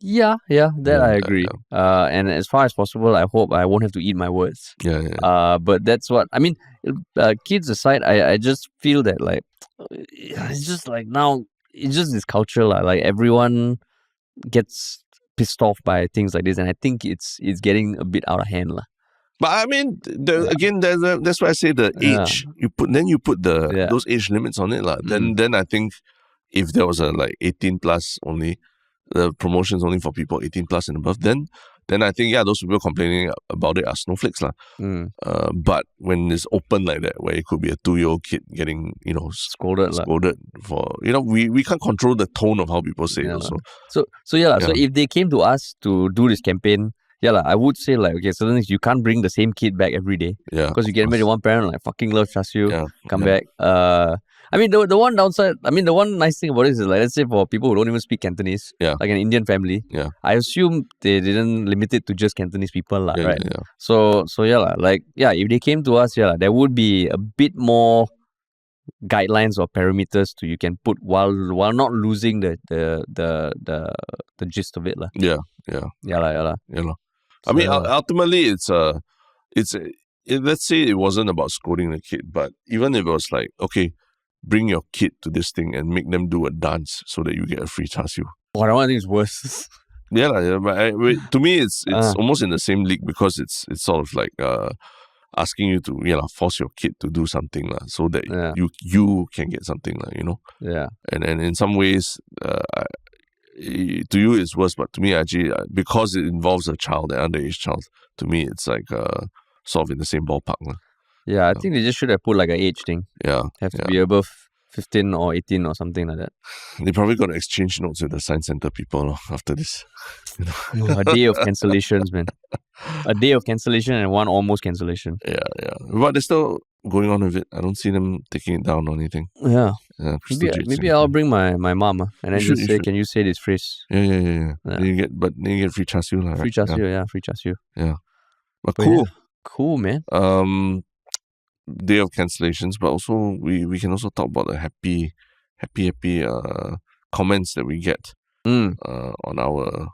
Yeah, I agree. And as far as possible, I hope I won't have to eat my words. But that's what I mean. Kids aside, I just feel that like it's just like now it's just this culture like everyone gets pissed off by things like this, and I think it's getting a bit out of hand lah.
But I mean, again, that's why I say the age. You put those age limits on it lah. Then I think if there was a 18 plus only, the promotions only for people 18 plus and above, then I think those people complaining about it are snowflakes lah. But when it's open like that, where it could be a 2-year-old kid getting scolded for we can't control the tone of how people say it also.
So if they came to us to do this campaign, I would say okay, certain things you can't bring the same kid back every day. Because you get married to one parent fucking love Char Siew, come back. I mean the one downside, the one nice thing about it is let's say for people who don't even speak Cantonese, like an Indian family, I assume they didn't limit it to just Cantonese people, right? So if they came to us, there would be a bit more guidelines or parameters you can put while not losing the gist of it lah.
I mean, ultimately, it's let's say it wasn't about scolding the kid, but even if it was like, okay, bring your kid to this thing and make them do a dance so that you get a free Char Siew.
Oh, I think it's worse.
But to me, it's almost in the same league, because it's sort of like asking you to force your kid to do something so that you can get something and in some ways to you it's worse, but to me actually because it involves a child, an underage child, to me it's like sort of in the same ballpark.
I think they just should have put like an age thing. Have to be above 15 or 18 or something like that.
They're probably going to exchange notes with the science center people after this.
A day of cancellations, man. A day of cancellation and one almost cancellation.
But they're still going on with it. I don't see them taking it down or anything.
Maybe I'll bring my mom and then just say, can you say this phrase?
Then you get free Char Siew.
Free Char Siew, free Char Siew.
But cool.
Cool, man.
Day of cancellations, but also we can also talk about the happy comments that we get on our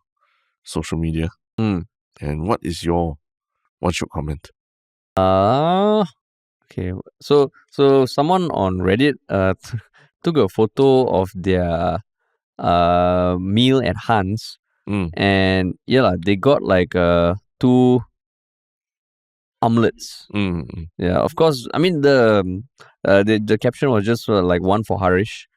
social media. And what is your Shiok comment?
Okay, so someone on Reddit took a photo of their meal at Hans, and they got like 2 omelets. Yeah, of course. I mean, the caption was just like one for Harish,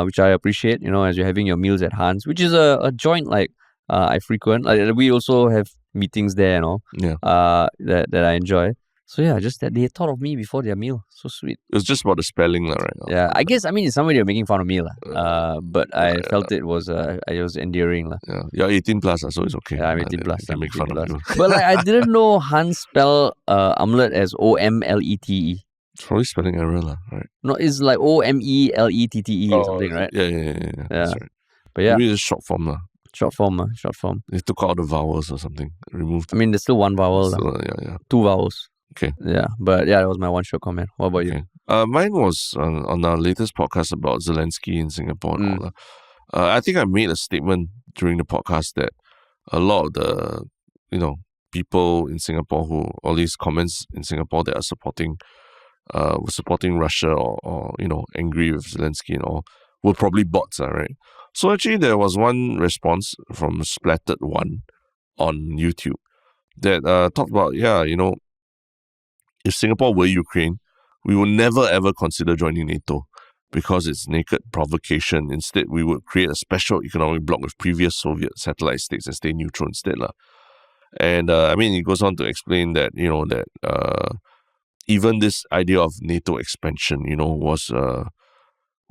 which I appreciate, as you're having your meals at Hans, which is a joint like I frequent. We also have meetings there and all.
Yeah.
That I enjoy. So yeah, just that they thought of me before their meal. So sweet.
It was just about the spelling, right?
Yeah, I guess, in some way they're making fun of me. But I felt it was endearing.
Yeah, you're 18 plus, so it's okay.
Yeah, I'm 18 plus.
They can make fun of you.
But I didn't know Hans spell omelette as OMLETE.
It's probably spelling error, right?
No, it's like OMELETTE or something, right?
Yeah. That's right.
But yeah.
Maybe it's short form.
Short form.
They took out the vowels or something. Removed.
There's still one vowel.
Yeah.
2 vowels.
Okay.
Yeah, but yeah, that was my one short comment. What about you?
Mine was on our latest podcast about Zelensky in Singapore and all that. I think I made a statement during the podcast that a lot of the, people in Singapore all these comments in Singapore that are supporting Russia or angry with Zelensky and all were probably bots, right? So actually there was one response from Splattered One on YouTube that talked about, if Singapore were Ukraine, we would never ever consider joining NATO because it's naked provocation. Instead, we would create a special economic bloc with previous Soviet satellite states and stay neutral instead. And it goes on to explain that, even this idea of NATO expansion,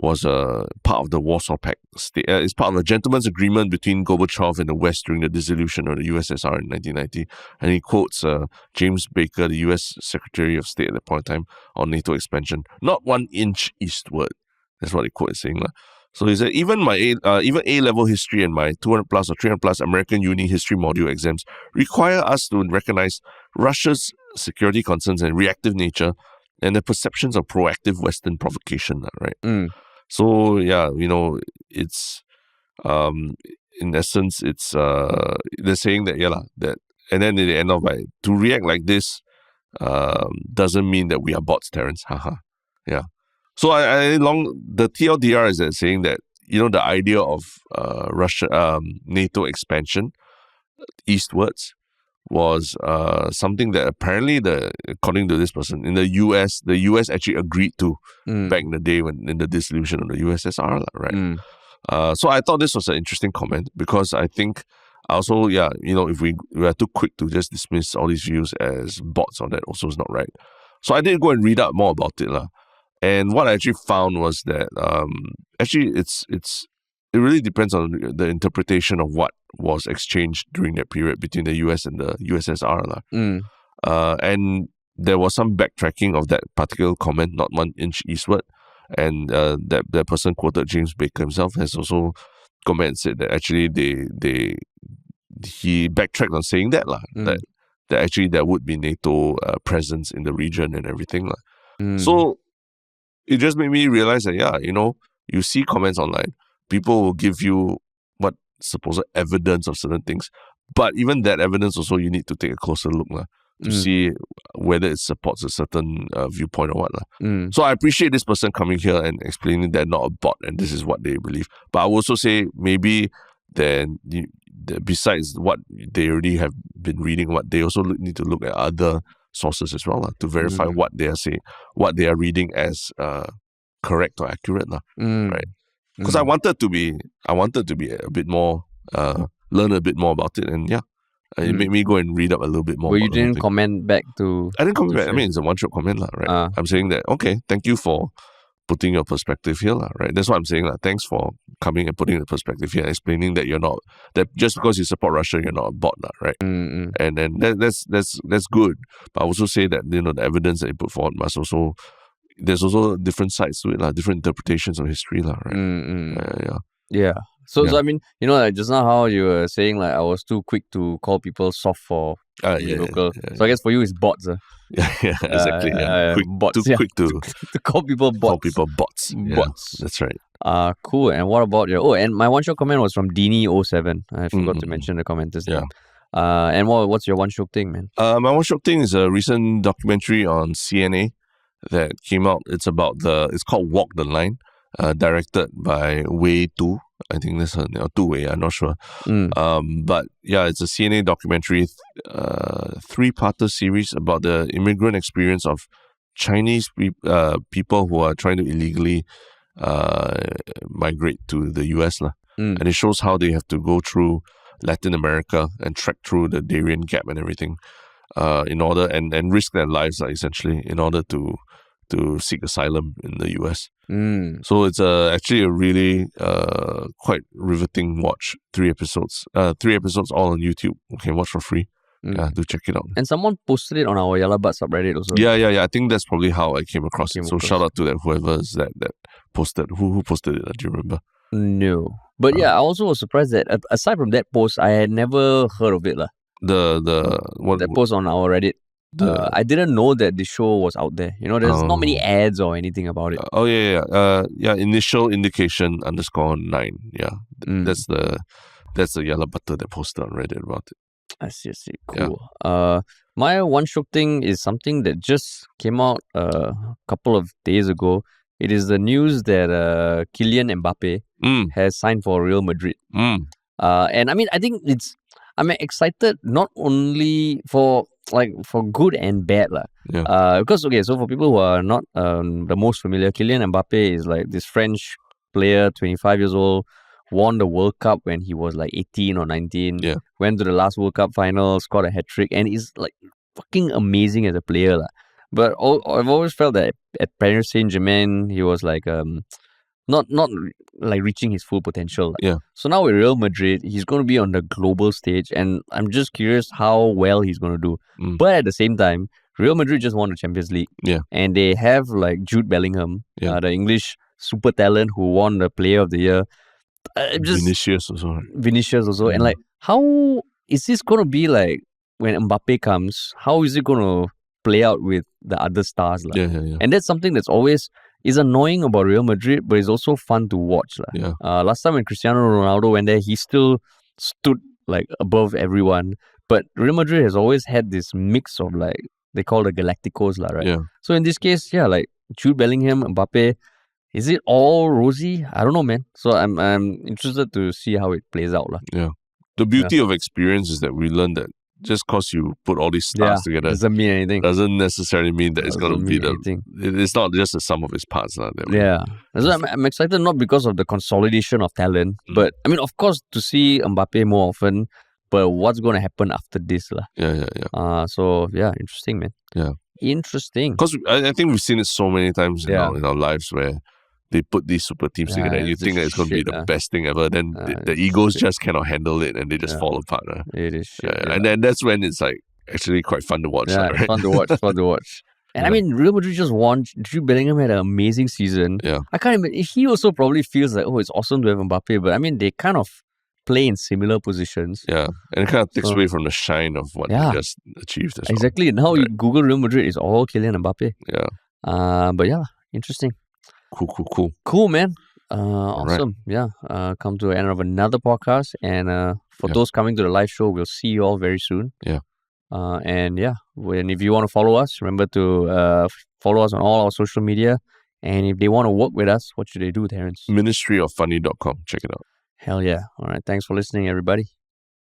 was part of the Warsaw Pact. It's part of a gentleman's agreement between Gorbachev and the West during the dissolution of the USSR in 1990. And he quotes James Baker, the US Secretary of State at that point in time, on NATO expansion. Not 1 inch eastward. That's what he quotes saying. So he said, even A-level history and my 200 plus or 300 plus American Uni history module exams require us to recognize Russia's security concerns and reactive nature and the perceptions of proactive Western provocation, right? So yeah, it's in essence, it's they're saying that that, and then they end off by to react like this doesn't mean that we are bots, Terence. Haha. Yeah. So the TLDR is that saying that the idea of Russia NATO expansion eastwards was something that apparently according to this person in the US actually agreed to back in the day in the dissolution of the USSR, right? So I thought this was an interesting comment because I think also, if we are too quick to just dismiss all these views as bots, or that also is not right. So I did go and read up more about it, and what I actually found was that actually it really depends on the interpretation of what was exchanged during that period between the US and the USSR. And there was some backtracking of that particular comment, not 1 inch eastward. And that person quoted James Baker himself has also commented that actually he backtracked on saying that, that actually there would be NATO presence in the region and everything. So it just made me realize that, you see comments online, people will give you what supposed evidence of certain things. But even that evidence also, you need to take a closer look to see whether it supports a certain viewpoint or what. So I appreciate this person coming here and explaining they're not a bot and this is what they believe. But I will also say maybe then besides what they already have been reading, what they also need to look at other sources as well to verify what they are saying, what they are reading as correct or accurate, right? Because I wanted to be a bit more, learn a bit more about it, and it made me go and read up a little bit more.
But you didn't comment back to?
I didn't comment back. It's a one-shot comment, right? I'm saying that okay, thank you for putting your perspective here, right? That's what I'm saying, thanks for coming and putting the perspective here, and explaining that you're not that just because you support Russia, you're not a bot, right? And then that's good. But I also say that the evidence that you put forward must also. There's also different sides to it, different interpretations of history, right?
Yeah. So I mean, just now how you were saying I was too quick to call people soft for local. So I guess for you it's bots.
Yeah, exactly.
Bots.
Quick to
call people bots.
Call people bots.
Bots.
That's right.
Cool. And what about your? Oh, and my one shot comment was from Dini07. I forgot to mention the commenters there. And what's your one shot thing, man?
My one shot thing is a recent documentary on CNA that came out. It's called Walk the Line, directed by Wei Tu. I think that's her name, or Tu Wei, I'm not sure.
Mm.
But yeah, it's a CNA documentary, 3-parter series about the immigrant experience of Chinese people who are trying to illegally migrate to the US. And it shows how they have to go through Latin America and trek through the Darien Gap and everything in order and risk their lives essentially in order to seek asylum in the US. So it's actually a really quite riveting watch. 3 episodes. 3 episodes all on YouTube. You can watch for free. Do check it out.
And someone posted it on our Yalabat subreddit also.
Yeah. I think that's probably how I came across it. So shout out to that whoever's that posted. Who posted it? Do you remember?
No. But yeah, I also was surprised that aside from that post, I had never heard of it. That post on our Reddit. I didn't know that the show was out there. There's not many ads or anything about it.
Initial indication _9. Yeah. That's the yellow butter that posted on Reddit about it.
I see. Cool. Yeah. My one Shiok thing is something that just came out a couple of days ago. It is the news that Kylian Mbappe has signed for Real Madrid. And I mean, I think I'm excited not only for good and bad. Because, so for people who are not the most familiar, Kylian Mbappe is like this French player, 25 years old, won the World Cup when he was like 18 or 19, went to the last World Cup final, scored a hat-trick, and is like fucking amazing as a player. But I've always felt that at Paris Saint-Germain, he was like not like reaching his full potential. So now with Real Madrid, he's going to be on the global stage, and I'm just curious how well he's going to do. But at the same time, Real Madrid just won the Champions League, and they have like Jude Bellingham, the English super talent who won the Player of the Year.
Vinicius also.
And like, how is this going to be like when Mbappe comes? How is it going to play out with the other stars? And that's something that's always is annoying about Real Madrid, but it's also fun to watch. Last time when Cristiano Ronaldo went there, he still stood like above everyone. But Real Madrid has always had this mix of like, they call the Galacticos, right? So in this case, like Jude Bellingham, Mbappe, is it all rosy? I don't know, man. So I'm interested to see how it plays out.
The beauty of experience is that we learn that just because you put all these stars together
doesn't mean anything.
Doesn't necessarily mean that it's going to be it's not just the sum of its parts. So
I'm excited not because of the consolidation of talent, but I mean, of course, to see Mbappe more often, but what's going to happen after this? So interesting, man. Interesting.
Because I think we've seen it so many times in our lives where they put these super teams together and you think that it's going to be the best thing ever. Then the egos just cannot handle it and they just fall apart.
It is shit.
And then that's when it's like actually quite fun to watch.
It's fun to watch. And I mean, Real Madrid just won. Jude Bellingham had an amazing season. I can't imagine. He also probably feels like, it's awesome to have Mbappe. But I mean, they kind of play in similar positions.
And it kind of takes away from the shine of what they just achieved.
Exactly. Now you Google Real Madrid, it's all Kylian Mbappe. But interesting. Cool, man. Awesome. Right. Come to the end of another podcast. And for those coming to the live show, we'll see you all very soon. And if you want to follow us, remember to follow us on all our social media. And if they want to work with us, what should they do, Terrence?
Ministryoffunny.com. Check it out.
Hell yeah. All right. Thanks for listening, everybody.